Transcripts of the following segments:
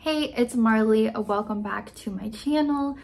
Hey, it's Marley. Welcome back to my channel.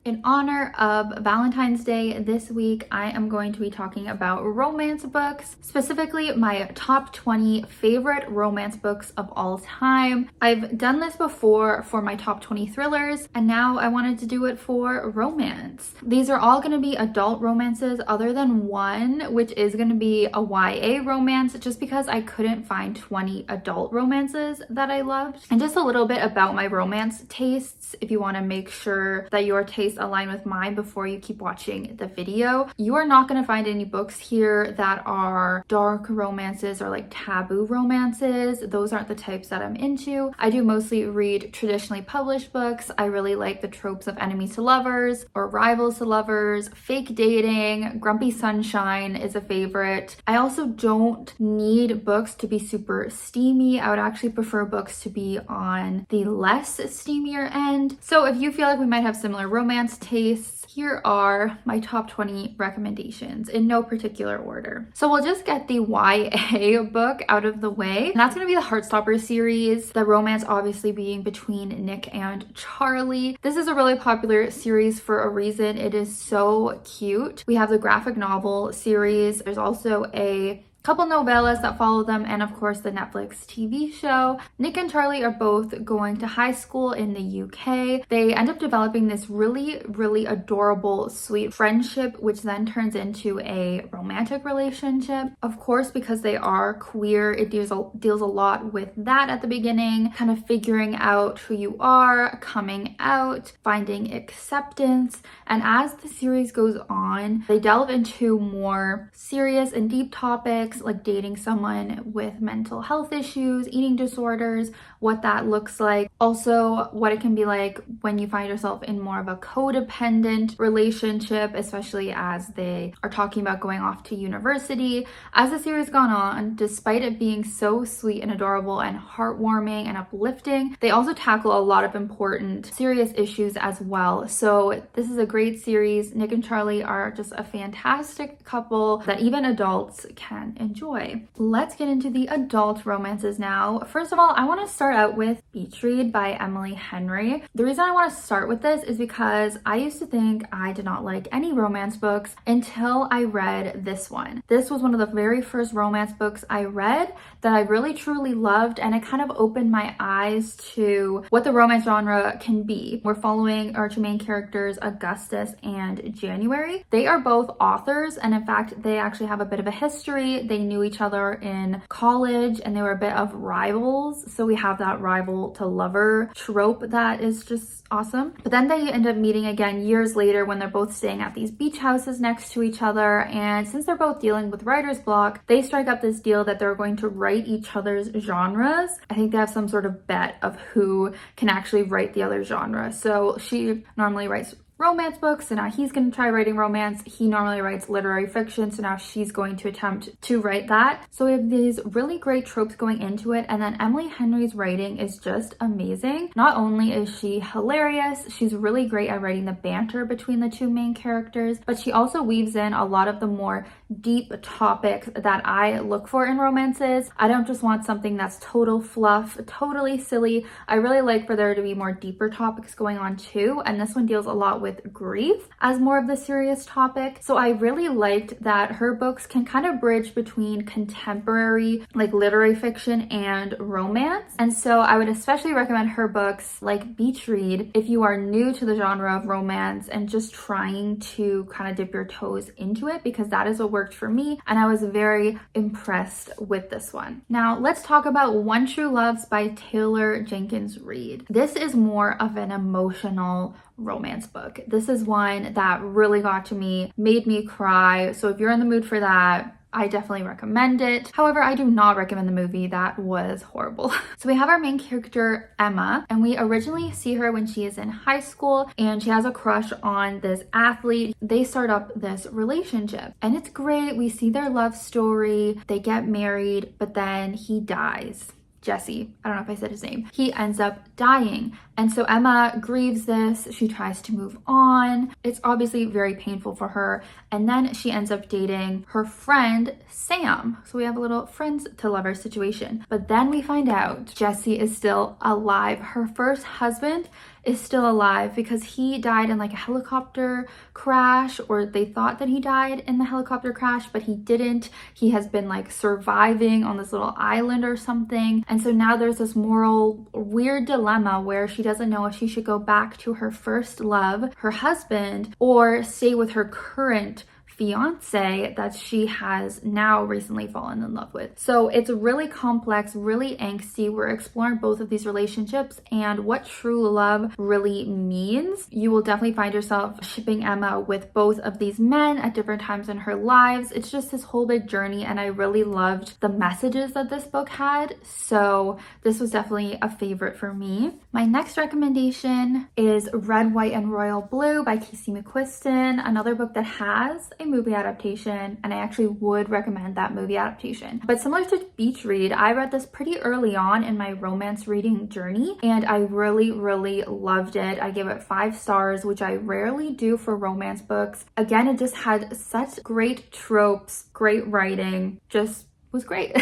In honor of Valentine's Day this week, I am going to be talking about romance books, specifically my top 20 favorite romance books of all time. I've done this before for my top 20 thrillers, and now I wanted to do it for romance. These are all going to be adult romances other than one, which is going to be a YA romance, just because I couldn't find 20 adult romances that I loved. And just a little bit about my romance tastes, if you want to make sure that your tastes align with mine before you keep watching the video. You are not going to find any books here that are dark romances or like taboo romances. Those aren't the types that I'm into. I do mostly read traditionally published books. I really like the tropes of enemies to lovers or rivals to lovers, fake dating, grumpy sunshine is a favorite. I also don't need books to be super steamy. I would actually prefer books to be on the less steamier end. So if you feel like we might have similar romance tastes, here are my top 20 recommendations in no particular order. So we'll just get the YA book out of the way. And that's going to be the Heartstopper series, the romance obviously being between Nick and Charlie. This is a really popular series for a reason. It is so cute. We have the graphic novel series. There's also a couple novellas that follow them, and of course the Netflix TV show. Nick and Charlie are both going to high school in the UK. They end up developing this really adorable, sweet friendship, which then turns into a romantic relationship. Of course, because they are queer, it deals a lot with that at the beginning, kind of figuring out who you are, coming out, finding acceptance. And as the series goes on, they delve into more serious and deep topics like dating someone with mental health issues, eating disorders, what that looks like. Also, what it can be like when you find yourself in more of a codependent relationship, especially as they are talking about going off to university. As the series gone on, despite it being so sweet and adorable and heartwarming and uplifting, they also tackle a lot of important, serious issues as well. So this is a great series. Nick and Charlie are just a fantastic couple that even adults can enjoy. Let's get into the adult romances now. First of all, I want to start out with Beach Read by Emily Henry. The reason I want to start with this is because I used to think I did not like any romance books until I read this one. This was one of the very first romance books I read that I really truly loved, and it kind of opened my eyes to what the romance genre can be. We're following our two main characters, Augustus and January. They are both authors, and in fact, they actually have a bit of a history. They knew each other in college and they were a bit of rivals. So we have that rival to lover trope that is just awesome. But then they end up meeting again years later when they're both staying at these beach houses next to each other. And since they're both dealing with writer's block, they strike up this deal that they're going to write each other's genres. I think they have some sort of bet of who can actually write the other genre. So she normally writes romance books, so now he's going to try writing romance. He normally writes literary fiction, so now she's going to attempt to write that. So we have these really great tropes going into it, and then Emily Henry's writing is just amazing. Not only is she hilarious, she's really great at writing the banter between the two main characters, but she also weaves in a lot of the more deep topics that I look for in romances. I don't just want something that's total fluff, totally silly. I really like for there to be more deeper topics going on too, and this one deals a lot with grief as more of the serious topic. So I really liked that her books can kind of bridge between contemporary, like literary fiction, and romance. And so I would especially recommend her books like Beach Read if you are new to the genre of romance and just trying to kind of dip your toes into it, because that is what worked for me, and I was very impressed with this one. Now let's talk about One True Loves by Taylor Jenkins Reid. This is more of an emotional romance book. This is one that really got to me, made me cry. So if you're in the mood for that, I definitely recommend it. However, I do not recommend the movie. That was horrible. So we have our main character, Emma, and we originally see her when she is in high school and she has a crush on this athlete. They start up this relationship and it's great. We see their love story. They get married, but then he dies. Jesse, I don't know if I said his name, he ends up dying. And so Emma grieves this. She tries to move on. It's obviously very painful for her. And then she ends up dating her friend, Sam. So we have a little friends to lovers situation. But then we find out Jesse is still alive. Her first husband is still alive because he died in like a helicopter crash, or they thought that he died in the helicopter crash, but he didn't. He has been like surviving on this little island or something. And so now there's this moral weird dilemma where she doesn't know if she should go back to her first love, her husband, or stay with her current fiance that she has now recently fallen in love with. So it's really complex, really angsty. We're exploring both of these relationships and what true love really means. You will definitely find yourself shipping Emma with both of these men at different times in her lives. It's just this whole big journey, and I really loved the messages that this book had. So this was definitely a favorite for me. My next recommendation is Red, White, and Royal Blue by Casey Mcquiston, another book that has a movie adaptation, and I actually would recommend that movie adaptation. But similar to Beach Read, I read this pretty early on in my romance reading journey, and I really loved it. I gave it 5 stars, which I rarely do for romance books. Again, it just had such great tropes, great writing, just was great.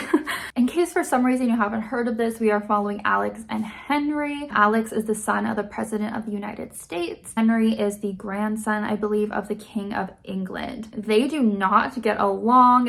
In case for some reason you haven't heard of this, we are following Alex and Henry. Alex is the son of the President of the United States. Henry is the grandson, I believe, of the King of England. They do not get along.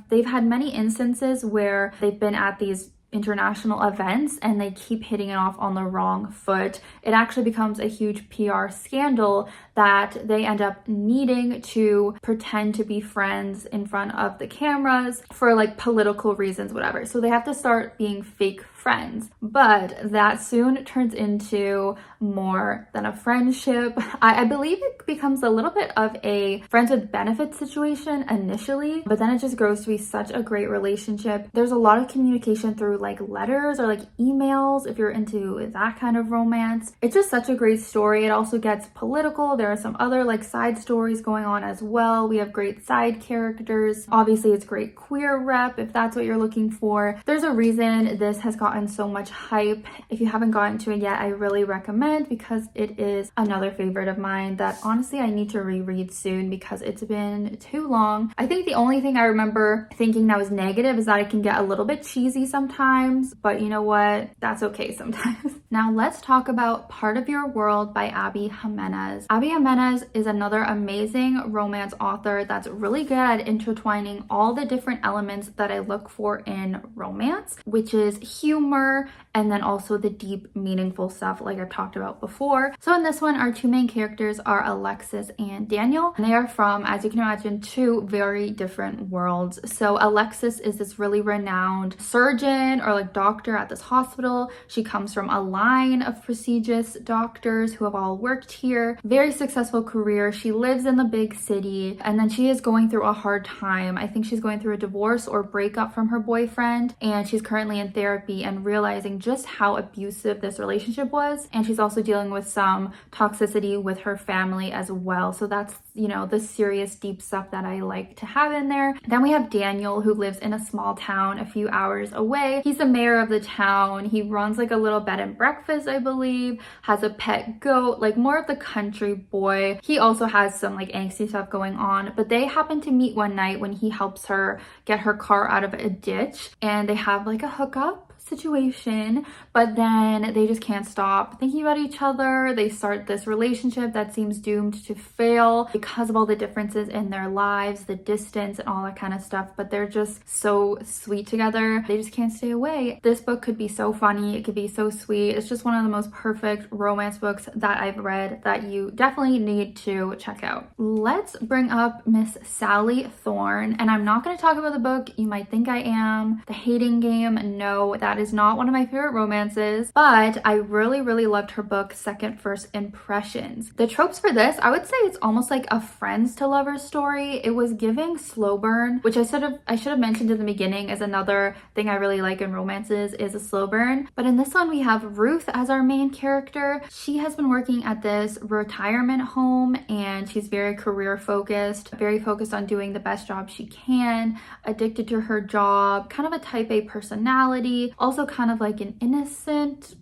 They've had many instances where they've been at these international events and they keep hitting it off on the wrong foot. It actually becomes a huge PR scandal that they end up needing to pretend to be friends in front of the cameras for like political reasons, whatever. So they have to start being fake friends, but that soon turns into more than a friendship. I believe it becomes a little bit of a friends with benefits situation initially, but then it just grows to be such a great relationship. There's a lot of communication through like letters or like emails if you're into that kind of romance. It's just such a great story. It also gets political. There are some other like side stories going on as well. We have great side characters. Obviously, it's great queer rep if that's what you're looking for. There's a reason this has gotten so much hype. If you haven't gotten to it yet, I really recommend, because it is another favorite of mine that honestly I need to reread soon because it's been too long. I think the only thing I remember thinking that was negative is that it can get a little bit cheesy sometimes, but you know what? That's okay sometimes. Now let's talk about Part of Your World by Abby Jimenez. Abby Jimenez is another amazing romance author that's really good at intertwining all the different elements that I look for in romance, which is humor and then also the deep, meaningful stuff like I've talked about before. So in this one, our 2 main characters are Alexis and Daniel, and they are from, as you can imagine, 2 very different worlds. So Alexis is this really renowned surgeon or like doctor at this hospital. She comes from a line of prestigious doctors who have all worked here. Very successful career. She lives in the big city, and then she is going through a hard time. I think she's going through a divorce or breakup from her boyfriend, and she's currently in therapy and realizing just how abusive this relationship was. And she's also dealing with some toxicity with her family as well. So that's, you know, the serious deep stuff that I like to have in there. Then we have Daniel, who lives in a small town a few hours away. He's the mayor of the town. He runs like a little bed and breakfast, I believe, has a pet goat, like more of the country boy. He also has some like angsty stuff going on, but they happen to meet one night when he helps her get her car out of a ditch, and they have like a hookup situation, but then they just can't stop thinking about each other. They start this relationship that seems doomed to fail because of all the differences in their lives, the distance and all that kind of stuff, but they're just so sweet together. They just can't stay away. This book could be so funny. It could be so sweet. It's just one of the most perfect romance books that I've read that you definitely need to check out. Let's bring up Miss Sally Thorne, and I'm not going to talk about the book. You might think I am. The Hating Game, no, that is not one of my favorite romances, but I really loved her book Second First Impressions. The tropes for this, I would say it's almost like a friends to lovers story. It was giving slow burn, which I should have mentioned in the beginning as another thing I really like in romances is a slow burn. But in this one we have Ruth as our main character. She has been working at this retirement home and she's very career focused, very focused on doing the best job she can, addicted to her job, kind of a type A personality. Also kind of like an innocent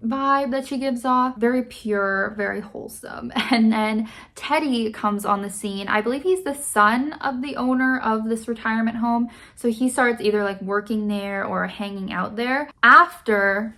vibe that she gives off. Very pure, very wholesome. And then Teddy comes on the scene. I believe he's the son of the owner of this retirement home. So he starts either like working there or hanging out there after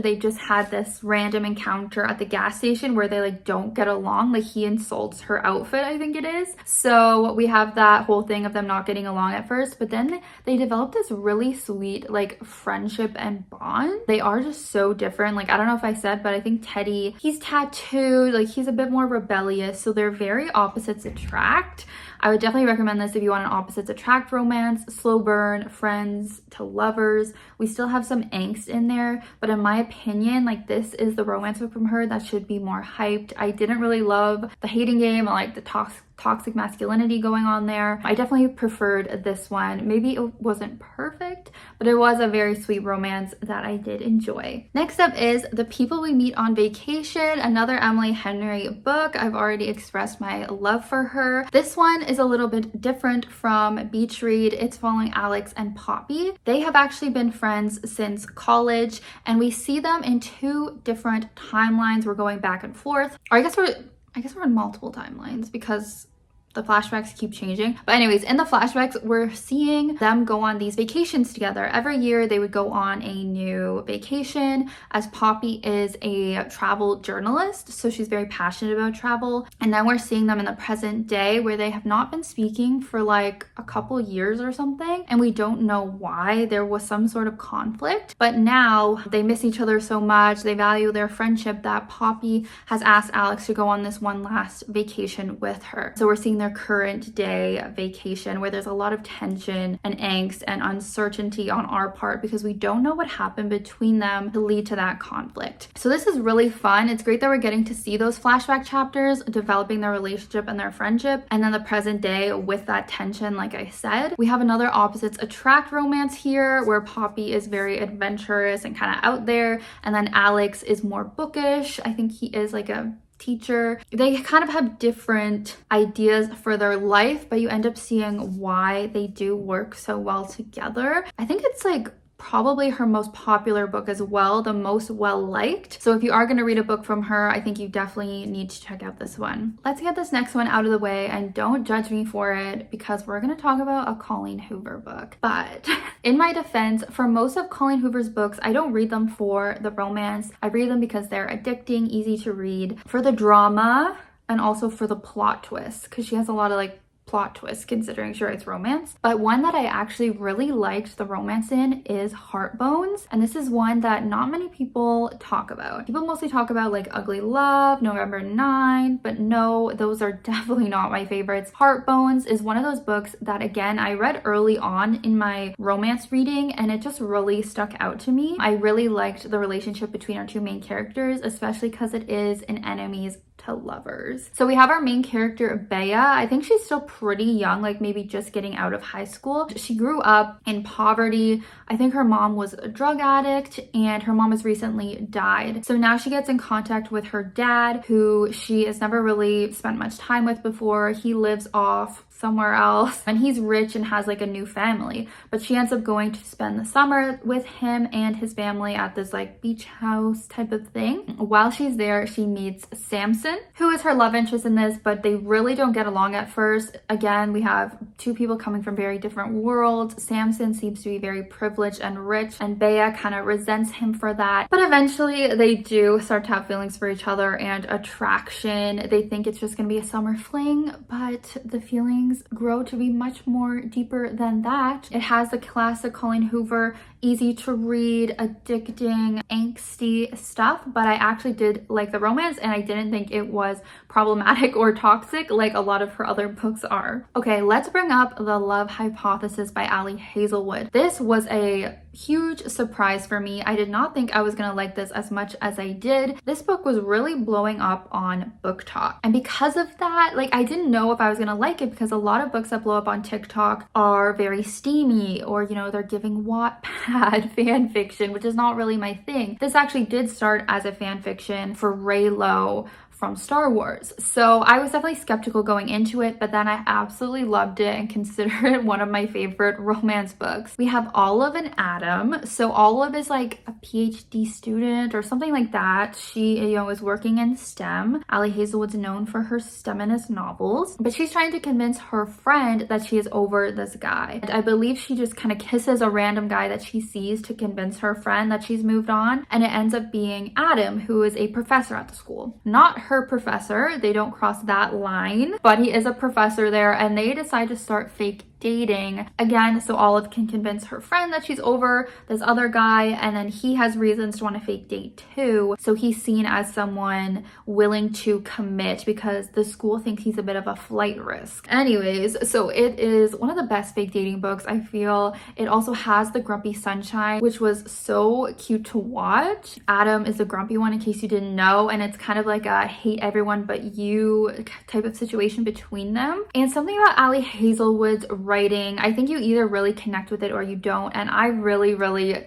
they just had this random encounter at the gas station where they like don't get along. Like he insults her outfit, I think it is. So we have that whole thing of them not getting along at first, but then they develop this really sweet like friendship and bond. They are just so different. Like I don't know if I said, but I think Teddy, he's tattooed, like he's a bit more rebellious. So they're very opposites attract. I would definitely recommend this if you want an opposites attract romance, slow burn, friends to lovers. We still have some angst in there, but in my opinion, like this is the romance book from her that should be more hyped. I didn't really love the hating game, like the toxic masculinity going on there. I definitely preferred this one. Maybe it wasn't perfect, but it was a very sweet romance that I did enjoy. Next up is The People We Meet on Vacation, another Emily Henry book. I've already expressed my love for her. This one is a little bit different from Beach Read. It's following Alex and Poppy. They have actually been friends since college, and we see them in two different timelines. We're going back and forth. Or I guess we're in multiple timelines because the flashbacks keep changing. But anyways, in the flashbacks, we're seeing them go on these vacations together. Every year they would go on a new vacation, as Poppy is a travel journalist, so she's very passionate about travel. And then we're seeing them in the present day where they have not been speaking for like a couple years or something, and we don't know why. There was some sort of conflict, but now they miss each other so much, they value their friendship, that Poppy has asked Alex to go on this one last vacation with her. So we're seeing their current day vacation where there's a lot of tension and angst and uncertainty on our part because we don't know what happened between them to lead to that conflict. So this is really fun. It's great that we're getting to see those flashback chapters developing their relationship and their friendship, and then the present day with that tension. Like I said, we have another opposites attract romance here where Poppy is very adventurous and kind of out there, and then Alex is more bookish. I think he is like a teacher. They kind of have different ideas for their life, but you end up seeing why they do work so well together. I think it's like probably her most popular book as well, the most well-liked. So if you are going to read a book from her, I think you definitely need to check out this one. Let's get this next one out of the way, and don't judge me for it because we're going to talk about a Colleen Hoover book. But in my defense, for most of Colleen Hoover's books, I don't read them for the romance. I read them because they're addicting, easy to read, for the drama, and also for the plot twists, because she has a lot of like plot twist considering she writes romance. But one that I actually really liked the romance in is Heartbones, and this is one that not many people talk about. People mostly talk about like Ugly Love, November 9, but no, those are definitely not my favorites. Heartbones is one of those books that, again, I read early on in my romance reading and it just really stuck out to me. I really liked the relationship between our two main characters, especially because it is an enemies to lovers. So we have our main character, Bea. I think she's still pretty young, like maybe just getting out of high school. She grew up in poverty. I think her mom was a drug addict and her mom has recently died. So now she gets in contact with her dad, who she has never really spent much time with before. He lives off somewhere else and he's rich and has like a new family, but she ends up going to spend the summer with him and his family at this like beach house type of thing. While she's there, she meets Samson, who is her love interest in this, but they really don't get along at first. Again, we have two people coming from very different worlds. Samson seems to be very privileged and rich, and Bea kind of resents him for that, but eventually they do start to have feelings for each other and attraction. They think it's just gonna be a summer fling, but the feelings grow to be much more deeper than that. It has the classic Colleen Hoover, easy to read, addicting, angsty stuff, but I actually did like the romance and I didn't think it was problematic or toxic like a lot of her other books are. Okay, let's bring up The Love Hypothesis by Ali Hazelwood. This was a huge surprise for me. I did not think I was gonna like this as much as I did. This book was really blowing up on BookTok, and because of that, like, I didn't know if I was gonna like it because a lot of books that blow up on TikTok are very steamy, or you know, they're giving Wattpad fan fiction, which is not really my thing. This actually did start as a fan fiction for Raylo from Star Wars. So I was definitely skeptical going into it, but then I absolutely loved it and consider it one of my favorite romance books. We have Olive and Adam. So Olive is like a PhD student or something like that. She, is working in STEM. Allie Hazelwood's known for her STEMinist novels, but she's trying to convince her friend that she is over this guy. And I believe she just kind of kisses a random guy that she sees to convince her friend that she's moved on, and it ends up being Adam, who is a professor at the school. Not her professor, they don't cross that line, but he is a professor there, and they decide to start fake dating again, so Olive can convince her friend that she's over this other guy, and then he has reasons to want to fake date too, so he's seen as someone willing to commit because the school thinks he's a bit of a flight risk. Anyways, so it is one of the best fake dating books, I feel. It also has the grumpy sunshine, which was so cute to watch. Adam is the grumpy one, in case you didn't know, and it's kind of like a hate everyone but you type of situation between them. And something about Allie Hazelwood's writing, I think you either really connect with it or you don't, and I really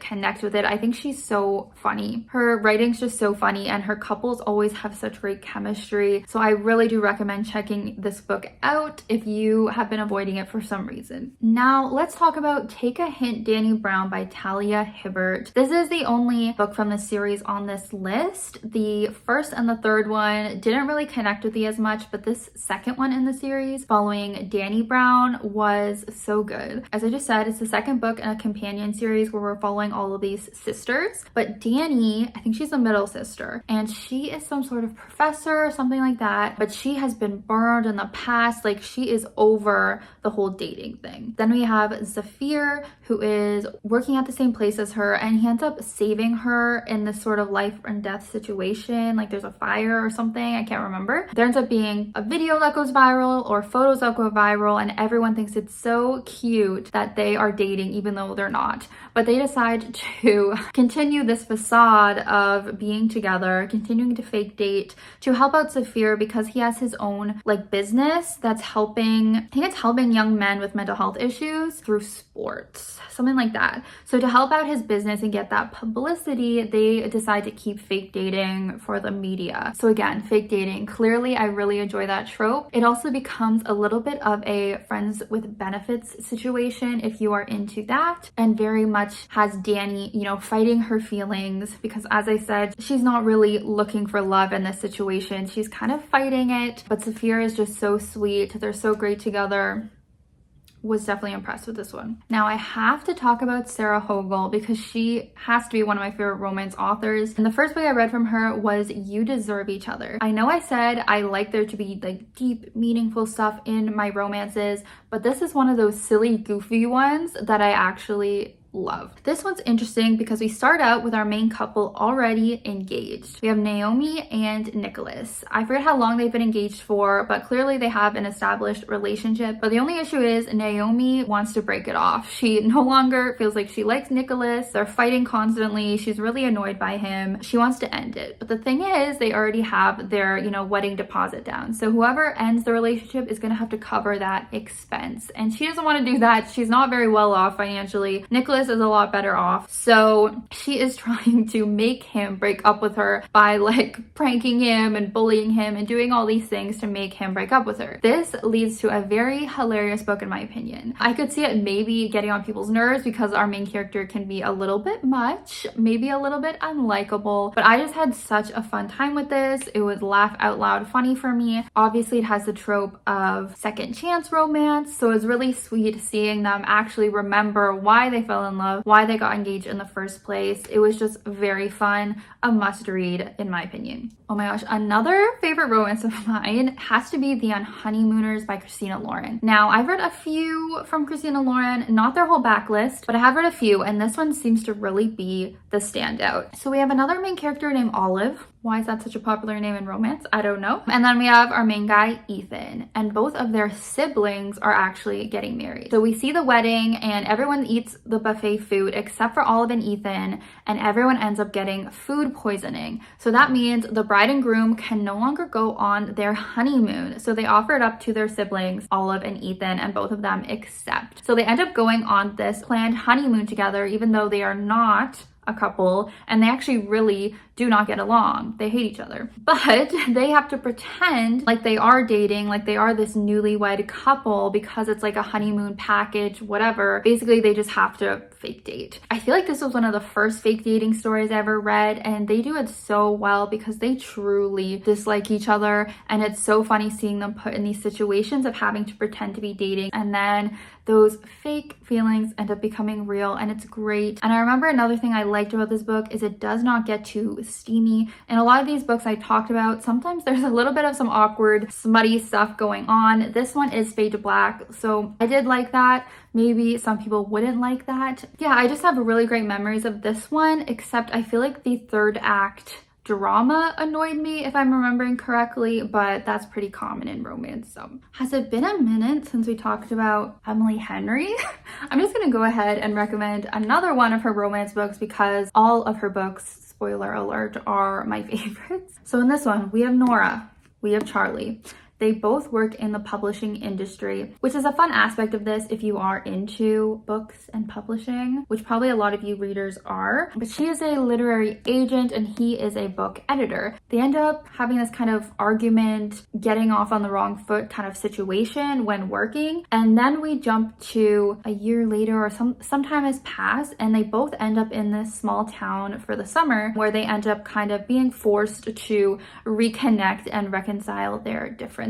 connect with it. I think she's so funny. Her writing's just so funny, and her couples always have such great chemistry, so I really do recommend checking this book out if you have been avoiding it for some reason. Now let's talk about Take a Hint, Dani Brown by Talia Hibbert. This is the only book from the series on this list. The first and the third one didn't really connect with me as much, but this second one in the series following Dani Brown was so good. As I just said, it's the second book in a companion series where we're following all of these sisters, but Dani, I think she's the middle sister, and she is some sort of professor or something like that, but she has been burned in the past. Like, she is over the whole dating thing. Then we have Zafir, who is working at the same place as her, and he ends up saving her in this sort of life and death situation. Like, there's a fire or something, I can't remember. There ends up being a video that goes viral or photos that go viral, and everyone thinks it's so cute that they are dating even though they're not. But they decide to continue this facade of being together, continuing to fake date to help out Zafir because he has his own like business that's helping, I think it's helping young men with mental health issues through sports, something like that. So to help out his business and get that publicity, they decide to keep fake dating for the media. So again, fake dating. Clearly, I really enjoy that trope. It also becomes a little bit of a friends with benefits situation if you are into that, and very much has Dani, fighting her feelings because, as I said, she's not really looking for love in this situation. She's kind of fighting it, but Zafir is just so sweet. They're so great together. Was definitely impressed with this one. Now I have to talk about Sarah Hogle because she has to be one of my favorite romance authors. And the first book I read from her was You Deserve Each Other. I know I said I like there to be like deep, meaningful stuff in my romances, but this is one of those silly, goofy ones that I actually love. This one's interesting because we start out with our main couple already engaged. We have Naomi and Nicholas. I forget how long they've been engaged for, but clearly they have an established relationship. But the only issue is Naomi wants to break it off. She no longer feels like she likes Nicholas. They're fighting constantly. She's really annoyed by him. She wants to end it. But the thing is, they already have their, wedding deposit down. So whoever ends the relationship is going to have to cover that expense. And she doesn't want to do that. She's not very well off financially. Nicholas is a lot better off. So she is trying to make him break up with her by like pranking him and bullying him and doing all these things to make him break up with her. This leads to a very hilarious book in my opinion. I could see it maybe getting on people's nerves because our main character can be a little bit much, maybe a little bit unlikable, but I just had such a fun time with this. It was laugh out loud funny for me. Obviously it has the trope of second chance romance, so it's really sweet seeing them actually remember why they fell in love, why they got engaged in the first place. It was just very fun, a must read in my opinion. Oh my gosh, another favorite romance of mine has to be The Unhoneymooners by Christina Lauren. Now, I've read a few from Christina Lauren, not their whole backlist, but I have read a few, and this one seems to really be the standout. So we have another main character named Olive. Why is that such a popular name in romance? I don't know. And then we have our main guy, Ethan, and both of their siblings are actually getting married. So we see the wedding and everyone eats the buffet food except for Olive and Ethan, and everyone ends up getting food poisoning. So that means the bride and groom can no longer go on their honeymoon. So they offer it up to their siblings, Olive and Ethan, and both of them accept. So they end up going on this planned honeymoon together, even though they are not a couple and they actually really do not get along. They hate each other. But they have to pretend like they are dating, like they are this newlywed couple because it's like a honeymoon package, whatever. Basically, they just have to fake date. I feel like this was one of the first fake dating stories I ever read, and they do it so well because they truly dislike each other, and it's so funny seeing them put in these situations of having to pretend to be dating, and then those fake feelings end up becoming real, and it's great. And I remember another thing I liked about this book is it does not get too steamy. In a lot of these books I talked about, sometimes there's a little bit of some awkward, smutty stuff going on. This one is fade to black, so I did like that. Maybe some people wouldn't like that. Yeah, I just have really great memories of this one, except I feel like the third act drama annoyed me, if I'm remembering correctly, but that's pretty common in romance. So has it been a minute since we talked about Emily Henry? I'm just gonna go ahead and recommend another one of her romance books because all of her books, spoiler alert, are my favorites. So in this one, we have Nora, we have Charlie. They both work in the publishing industry, which is a fun aspect of this if you are into books and publishing, which probably a lot of you readers are. But she is a literary agent and he is a book editor. They end up having this kind of argument, getting off on the wrong foot kind of situation when working. And then we jump to a year later, or some time has passed, and they both end up in this small town for the summer where they end up kind of being forced to reconnect and reconcile their differences.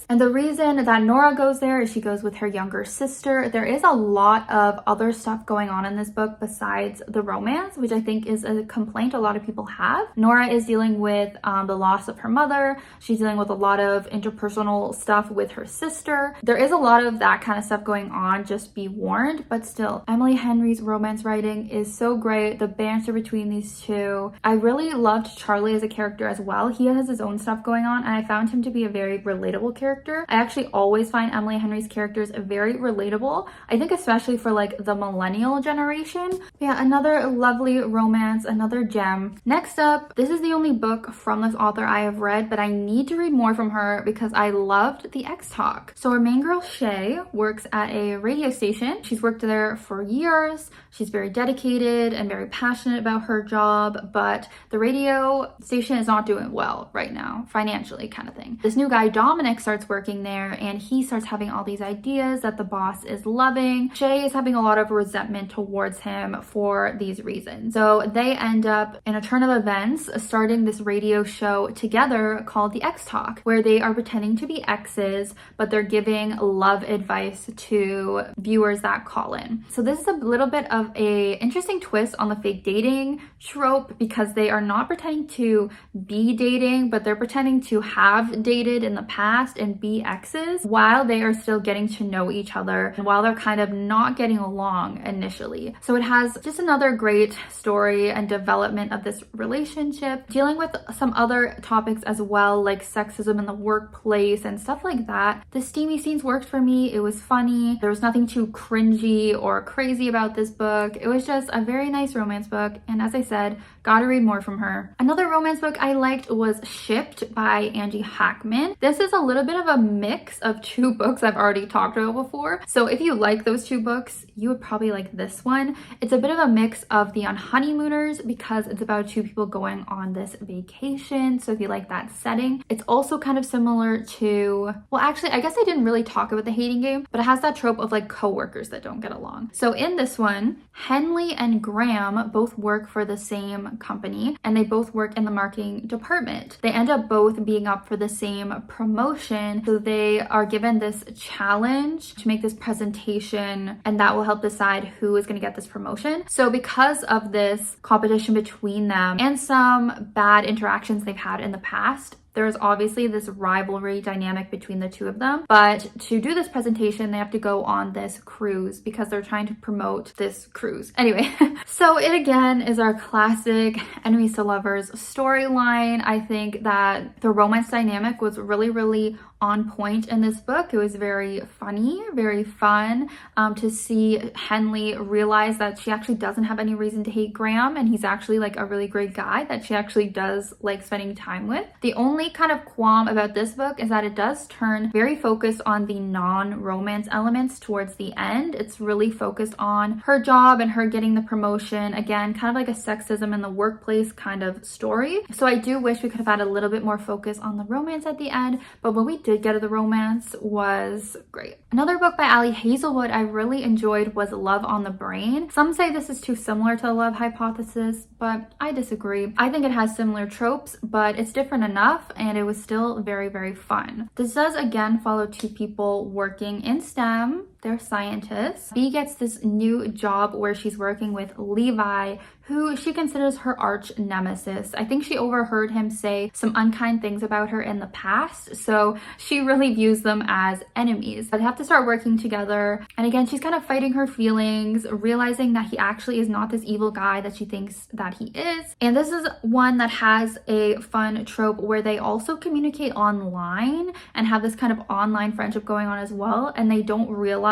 And the reason that Nora goes there is she goes with her younger sister. There is a lot of other stuff going on in this book besides the romance, which I think is a complaint a lot of people have. Nora is dealing with the loss of her mother. She's dealing with a lot of interpersonal stuff with her sister. There is a lot of that kind of stuff going on, just be warned, but still, Emily Henry's romance writing is so great. The banter between these two. I really loved Charlie as a character as well. He has his own stuff going on, and I found him to be a very relatable character. I actually always find Emily Henry's characters very relatable. I think especially for like the millennial generation. Yeah, another lovely romance, another gem. Next up, this is the only book from this author I have read, but I need to read more from her because I loved the X Talk. So our main girl, Shay, works at a radio station. She's worked there for years. She's very dedicated and very passionate about her job, but the radio station is not doing well right now, financially kind of thing. This new guy, Dominic, starts working there and he starts having all these ideas that the boss is loving. Shay is having a lot of resentment towards him for these reasons. So they end up in a turn of events starting this radio show together called the X Talk, where they are pretending to be exes, but they're giving love advice to viewers that call in. So this is a little bit of a interesting twist on the fake dating trope because they are not pretending to be dating, but they're pretending to have dated in the past and be exes while they are still getting to know each other and while they're kind of not getting along initially. So it has just another great story and development of this relationship, dealing with some other topics as well, like sexism in the workplace and stuff like that. The steamy scenes worked for me. It was funny. There was nothing too cringy or crazy about this book. It was just a very nice romance book, and as I said, gotta read more from her. Another romance book I liked was Shipped by Angie Hackman. This is a little bit of a mix of two books I've already talked about before. So if you like those two books, you would probably like this one. It's a bit of a mix of the Unhoneymooners because it's about two people going on this vacation. So if you like that setting, it's also kind of similar to, well, actually, I guess I didn't really talk about The Hating Game, but it has that trope of like coworkers that don't get along. So in this one, Henley and Graham both work for the same company and they both work in the marketing department. They end up both being up for the same promotion. So they are given this challenge to make this presentation and that will help decide who is going to get this promotion. So because of this competition between them and some bad interactions they've had in the past, there's obviously this rivalry dynamic between the two of them. But to do this presentation, they have to go on this cruise because they're trying to promote this cruise. Anyway, so it again is our classic enemies to lovers storyline. I think that the romance dynamic was really, really on point in this book. It was very funny, very fun to see Henley realize that she actually doesn't have any reason to hate Graham, and he's actually like a really great guy that she actually does like spending time with. The only kind of qualm about this book is that it does turn very focused on the non-romance elements towards the end. It's really focused on her job and her getting the promotion. Again, kind of like a sexism in the workplace kind of story. So I do wish we could have had a little bit more focus on the romance at the end, but what we did get of the romance was great. Another book by Ali Hazelwood I really enjoyed was Love on the Brain. Some say this is too similar to The Love Hypothesis, but I disagree. I think it has similar tropes, but it's different enough, and it was still very, very fun. This does again follow two people working in STEM. They're scientists. Bee gets this new job where she's working with Levi, who she considers her arch nemesis. I think she overheard him say some unkind things about her in the past, so she really views them as enemies. They have to start working together, and again, she's kind of fighting her feelings, realizing that he actually is not this evil guy that she thinks that he is. And this is one that has a fun trope where they also communicate online and have this kind of online friendship going on as well, and they don't realize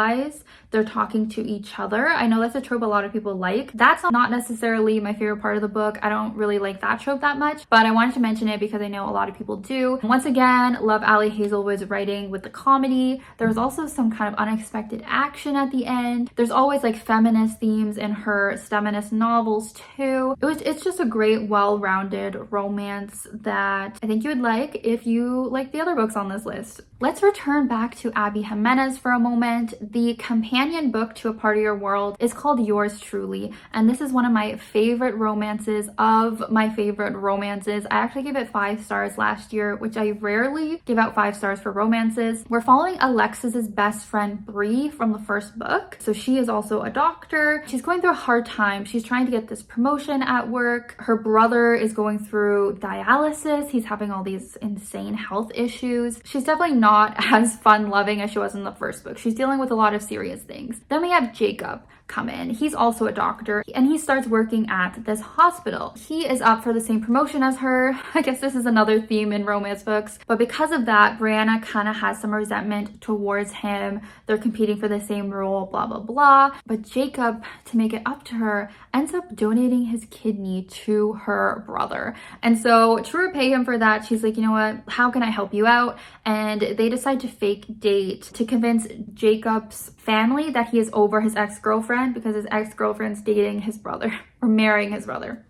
they're talking to each other. I know that's a trope a lot of people like. That's not necessarily my favorite part of the book. I don't really like that trope that much, but I wanted to mention it because I know a lot of people do. Once again, love Ali Hazelwood's writing with the comedy. There was also some kind of unexpected action at the end. There's always like feminist themes in her STEMinist novels too. It's just a great, well-rounded romance that I think you would like if you like the other books on this list. Let's return back to Abby Jimenez for a moment. The companion book to A Part of Your World is called Yours Truly, and this is one of my favorite romances of my favorite romances. I actually gave it 5 stars last year, which I rarely give out 5 stars for romances. We're following Alexis's best friend Bree from the first book. So she is also a doctor. She's going through a hard time. She's trying to get this promotion at work. Her brother is going through dialysis. He's having all these insane health issues. She's definitely not as fun-loving as she was in the first book. She's dealing with a lot of serious things. Then we have Jacob come in. He's also a doctor, and he starts working at this hospital. He is up for the same promotion as her. I guess this is another theme in romance books, but because of that, Brianna kind of has some resentment towards him. They're competing for the same role, blah, blah, blah. But Jacob, to make it up to her, ends up donating his kidney to her brother. And so to repay him for that, she's like, you know what, how can I help you out? And they decide to fake date to convince Jacob's family that he is over his ex-girlfriend because his ex-girlfriend's dating his brother or marrying his brother.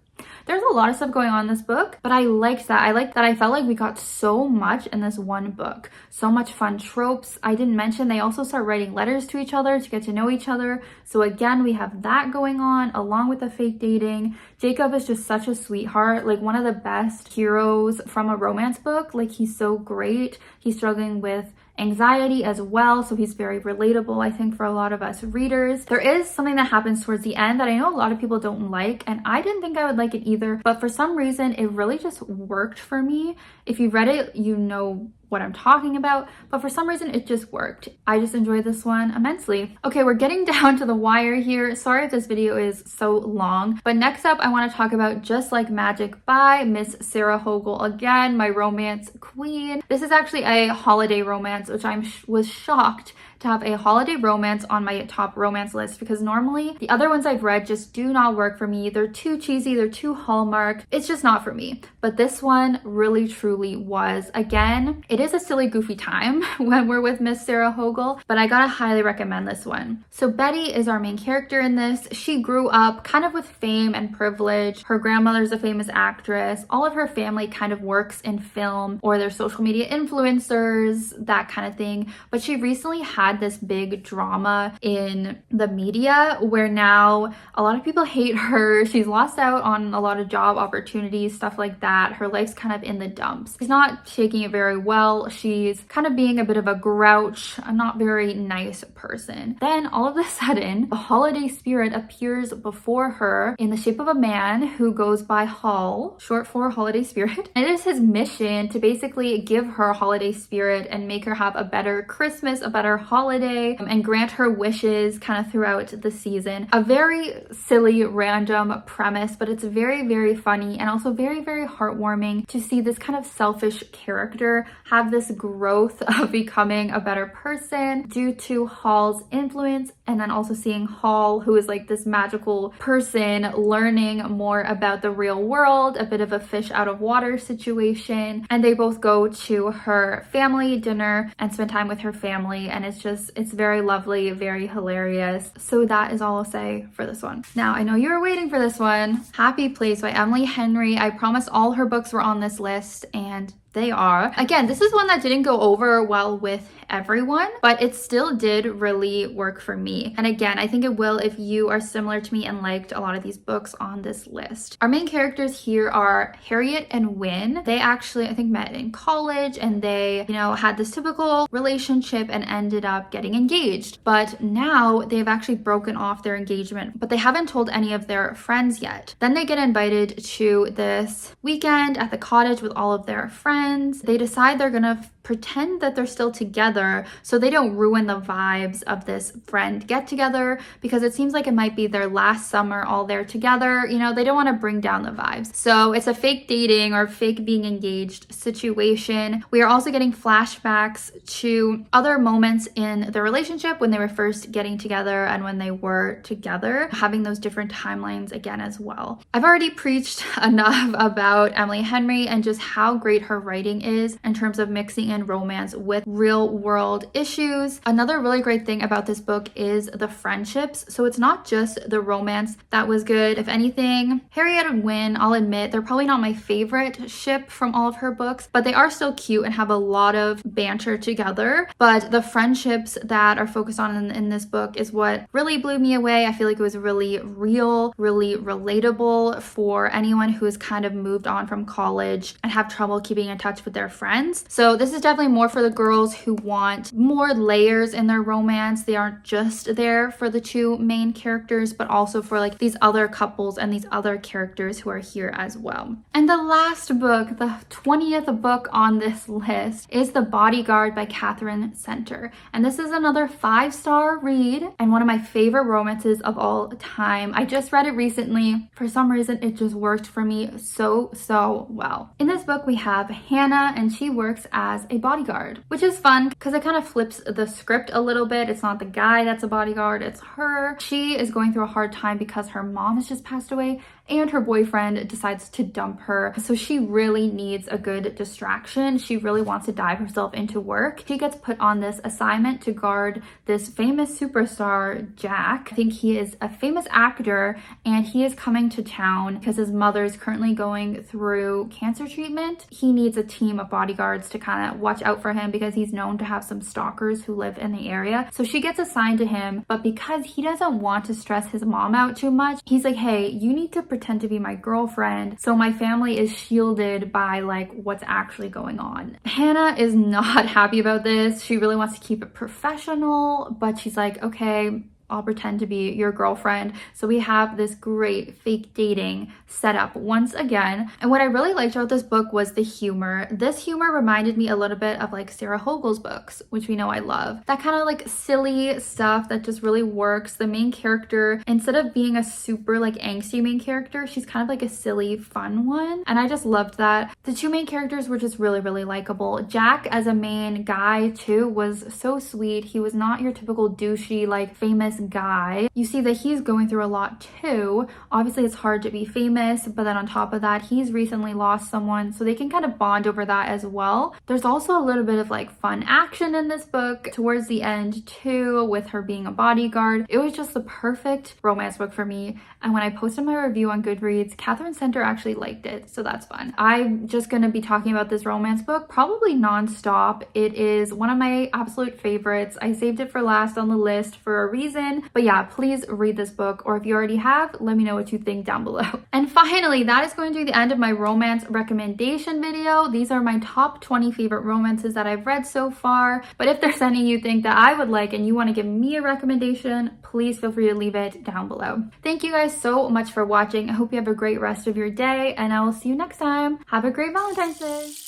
There's a lot of stuff going on in this book, but I liked that. I liked that I felt like we got so much in this one book. So much fun tropes. I didn't mention they also start writing letters to each other to get to know each other. So again, we have that going on along with the fake dating. Jacob is just such a sweetheart, like one of the best heroes from a romance book. Like he's so great. He's struggling with anxiety as well, so he's very relatable, I think, for a lot of us readers. There is something that happens towards the end that I know a lot of people don't like, and I didn't think I would like it either, but for some reason it really just worked for me. If you read it, you know what I'm talking about, but for some reason it just worked. I just enjoyed this one immensely. Okay, we're getting down to the wire here. Sorry if this video is so long, but next up I want to talk about Just Like Magic by Miss Sarah Hogle. Again, my romance queen. This is actually a holiday romance, which I was shocked to have a holiday romance on my top romance list because normally the other ones I've read just do not work for me. They're too cheesy, they're too Hallmark. It's just not for me. But this one really truly was. Again, it is a silly goofy time when we're with Miss Sarah Hogle, but I gotta highly recommend this one. So Betty is our main character in this. She grew up kind of with fame and privilege. Her grandmother's a famous actress. All of her family kind of works in film or they're social media influencers, that kind of thing. But she recently had this big drama in the media where now a lot of people hate her. She's lost out on a lot of job opportunities, stuff like that. Her life's kind of in the dumps. She's not taking it very well. She's kind of being a bit of a grouch, a not very nice person. Then all of a sudden, the holiday spirit appears before her in the shape of a man who goes by Hall, short for holiday spirit. And it is his mission to basically give her holiday spirit and make her have a better Christmas, a better holiday holiday and grant her wishes kind of throughout the season. A very silly, random premise, but it's very, very funny and also very, very heartwarming to see this kind of selfish character have this growth of becoming a better person due to Hall's influence, and then also seeing Hall, who is like this magical person, learning more about the real world, a bit of a fish out of water situation. And they both go to her family dinner and spend time with her family, and it's very lovely, very hilarious. So that is all I'll say for this one. Now, I know you were waiting for this one. Happy Place by Emily Henry. I promised all her books were on this list, and they are. Again, this is one that didn't go over well with everyone, but it still did really work for me. And again, I think it will if you are similar to me and liked a lot of these books on this list. Our main characters here are Harriet and Wynne. They actually, I think, met in college, and they, had this typical relationship and ended up getting engaged. But now they've actually broken off their engagement, but they haven't told any of their friends yet. Then they get invited to this weekend at the cottage with all of their friends. They decide they're gonna pretend that they're still together so they don't ruin the vibes of this friend get together, because it seems like it might be their last summer all there together. They don't want to bring down the vibes. So it's a fake dating or fake being engaged situation. We are also getting flashbacks to other moments in the relationship when they were first getting together and when they were together, having those different timelines again as well. I've already preached enough about Emily Henry and just how great her writing is in terms of mixing in romance with real world issues. Another really great thing about this book is the friendships. So it's not just the romance that was good. If anything, Harriet and Wynne, I'll admit, they're probably not my favorite ship from all of her books, but they are still cute and have a lot of banter together. But the friendships that are focused on in this book is what really blew me away. I feel like it was really real, really relatable for anyone who has kind of moved on from college and have trouble keeping in touch with their friends. So this is definitely more for the girls who want more layers in their romance. They aren't just there for the two main characters, but also for like these other couples and these other characters who are here as well. And the last book, the 20th book on this list, is The Bodyguard by Katherine Center. And this is another 5-star read and one of my favorite romances of all time. I just read it recently. For some reason, it just worked for me so well. In this book, we have Hannah, and she works as a bodyguard, which is fun because it kind of flips the script a little bit. It's not the guy that's a bodyguard, it's her. She is going through a hard time because her mom has just passed away and her boyfriend decides to dump her. So she really needs a good distraction. She really wants to dive herself into work. She gets put on this assignment to guard this famous superstar, Jack. I think he is a famous actor, and he is coming to town because his mother is currently going through cancer treatment. He needs a team of bodyguards to kind of watch out for him because he's known to have some stalkers who live in the area. So she gets assigned to him, but because he doesn't want to stress his mom out too much, he's like, hey, you need to pretend to be my girlfriend so my family is shielded by like what's actually going on. Hannah is not happy about this. She really wants to keep it professional, but she's like, okay, I'll pretend to be your girlfriend. So we have this great fake dating setup once again. And what I really liked about this book was the humor. This humor reminded me a little bit of like Sarah Hogle's books, which we know I love. That kind of like silly stuff that just really works. The main character, instead of being a super like angsty main character, she's kind of like a silly, fun one. And I just loved that. The two main characters were just really, really likable. Jack as a main guy too was so sweet. He was not your typical douchey, like famous guy. You see that he's going through a lot too. Obviously it's hard to be famous, but then on top of that, he's recently lost someone, so they can kind of bond over that as well. There's also a little bit of like fun action in this book towards the end too, with her being a bodyguard. It was just the perfect romance book for me. And when I posted my review on Goodreads, Katherine Center actually liked it, so that's fun. I'm just gonna be talking about this romance book probably non-stop. It is one of my absolute favorites. I saved it for last on the list for a reason. But yeah, please read this book, or if you already have, let me know what you think down below. And finally, that is going to be the end of my romance recommendation video. These are my top 20 favorite romances that I've read so far. But if there's any you think that I would like and you want to give me a recommendation, please feel free to leave it down below. Thank you guys so much for watching. I hope you have a great rest of your day, and I will see you next time. Have a great Valentine's Day.